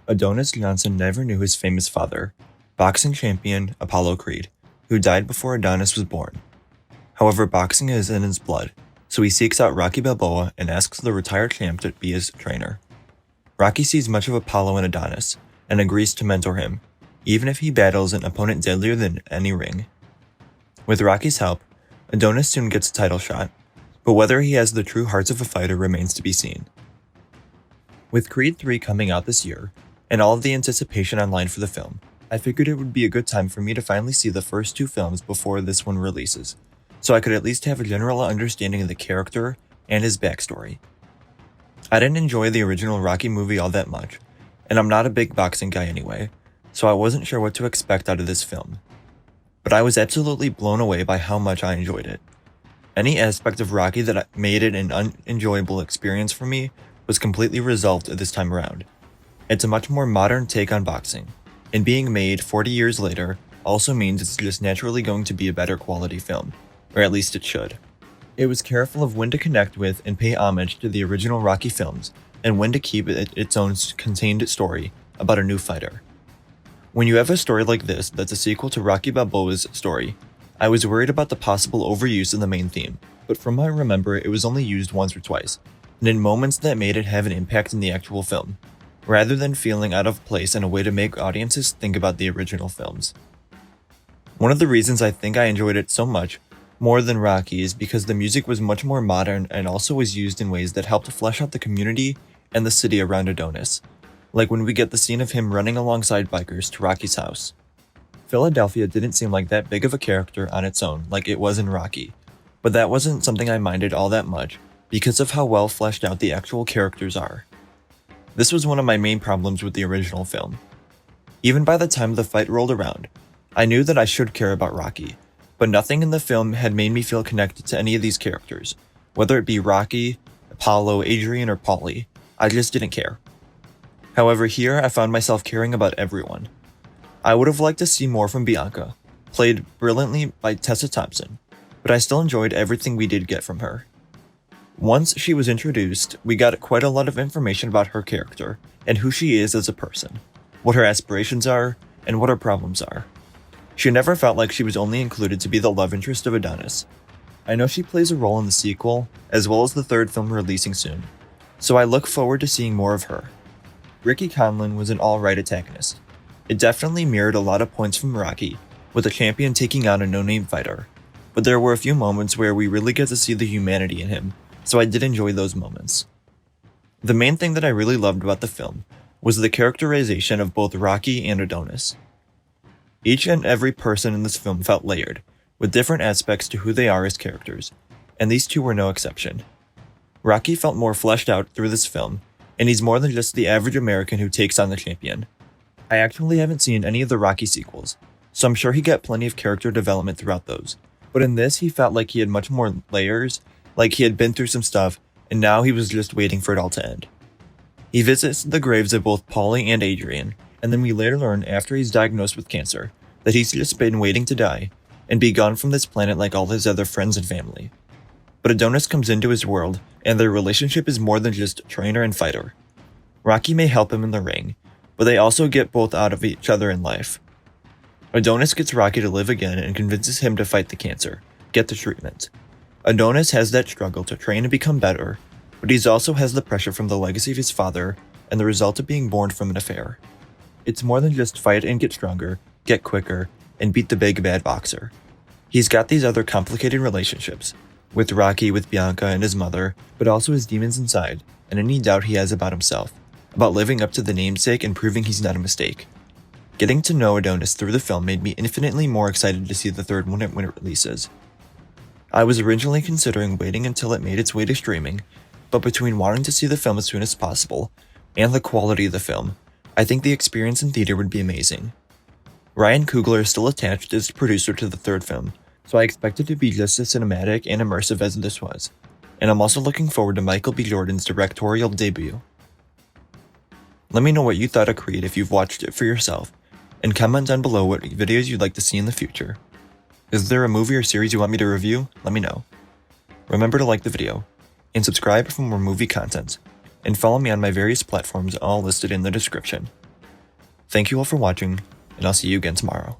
Adonis Johnson never knew his famous father, boxing champion Apollo Creed, who died before Adonis was born. However, boxing is in his blood, so he seeks out Rocky Balboa and asks the retired champ to be his trainer. Rocky sees much of Apollo in Adonis and agrees to mentor him, even if he battles an opponent deadlier than any ring. With Rocky's help, Adonis soon gets a title shot, but whether he has the true hearts of a fighter remains to be seen. With Creed 3 coming out this year, and all of the anticipation online for the film, I figured it would be a good time for me to finally see the first two films before this one releases, so I could at least have a general understanding of the character and his backstory. I didn't enjoy the original Rocky movie all that much, and I'm not a big boxing guy anyway, so I wasn't sure what to expect out of this film. But I was absolutely blown away by how much I enjoyed it. Any aspect of Rocky that made it an unenjoyable experience for me was completely resolved this time around. It's a much more modern take on boxing, and being made 40 years later also means it's just naturally going to be a better quality film, or at least it should. It was careful of when to connect with and pay homage to the original Rocky films, and when to keep it its own contained story about a new fighter. When you have a story like this that's a sequel to Rocky Balboa's story, I was worried about the possible overuse of the main theme, but from what I remember it was only used once or twice, and in moments that made it have an impact in the actual film, rather than feeling out of place in a way to make audiences think about the original films. One of the reasons I think I enjoyed it so much, more than Rocky, is because the music was much more modern and also was used in ways that helped flesh out the community and the city around Adonis, like when we get the scene of him running alongside bikers to Rocky's house. Philadelphia didn't seem like that big of a character on its own like it was in Rocky, but that wasn't something I minded all that much because of how well fleshed out the actual characters are. This was one of my main problems with the original film. Even by the time the fight rolled around, I knew that I should care about Rocky, but nothing in the film had made me feel connected to any of these characters, whether it be Rocky, Apollo, Adrian, or Paulie. I just didn't care. However, here I found myself caring about everyone. I would have liked to see more from Bianca, played brilliantly by Tessa Thompson, but I still enjoyed everything we did get from her. Once she was introduced, we got quite a lot of information about her character and who she is as a person, what her aspirations are, and what her problems are. She never felt like she was only included to be the love interest of Adonis. I know she plays a role in the sequel, as well as the third film releasing soon, so I look forward to seeing more of her. Ricky Conlon was an alright antagonist. It definitely mirrored a lot of points from Rocky, with a champion taking on a no-name fighter, but there were a few moments where we really get to see the humanity in him, so I did enjoy those moments. The main thing that I really loved about the film was the characterization of both Rocky and Adonis. Each and every person in this film felt layered, with different aspects to who they are as characters, and these two were no exception. Rocky felt more fleshed out through this film, and he's more than just the average American who takes on the champion. I actually haven't seen any of the Rocky sequels, so I'm sure he got plenty of character development throughout those, but in this he felt like he had much more layers, like he had been through some stuff, and now he was just waiting for it all to end. He visits the graves of both Paulie and Adrian, and then we later learn after he's diagnosed with cancer, that he's just been waiting to die, and be gone from this planet like all his other friends and family. But Adonis comes into his world, and their relationship is more than just trainer and fighter. Rocky may help him in the ring, but they also get both out of each other in life. Adonis gets Rocky to live again and convinces him to fight the cancer, get the treatment. Adonis has that struggle to train and become better, but he also has the pressure from the legacy of his father and the result of being born from an affair. It's more than just fight and get stronger, get quicker, and beat the big bad boxer. He's got these other complicated relationships, with Rocky, with Bianca and his mother, but also his demons inside, and any doubt he has about himself, about living up to the namesake and proving he's not a mistake. Getting to know Adonis through the film made me infinitely more excited to see the third one when it releases. I was originally considering waiting until it made its way to streaming, but between wanting to see the film as soon as possible, and the quality of the film, I think the experience in theater would be amazing. Ryan Coogler is still attached as producer to the third film, so I expect it to be just as cinematic and immersive as this was, and I'm also looking forward to Michael B. Jordan's directorial debut. Let me know what you thought of Creed if you've watched it for yourself, and comment down below what videos you'd like to see in the future. Is there a movie or series you want me to review? Let me know. Remember to like the video, and subscribe for more movie content, and follow me on my various platforms all listed in the description. Thank you all for watching, and I'll see you again tomorrow.